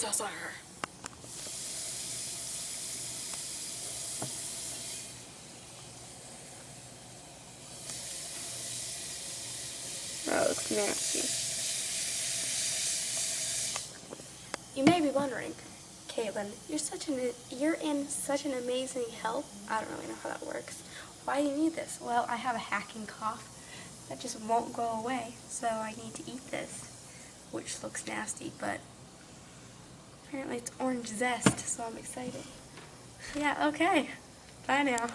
processor. That looks nasty. You may be wondering, Caitlin, you're in such an amazing health. I don't really know how that works. Why do you need this? Well, I have a hacking cough that just won't go away, so I need to eat this, which looks nasty, but apparently it's orange zest, so I'm excited. Yeah, okay. Bye now.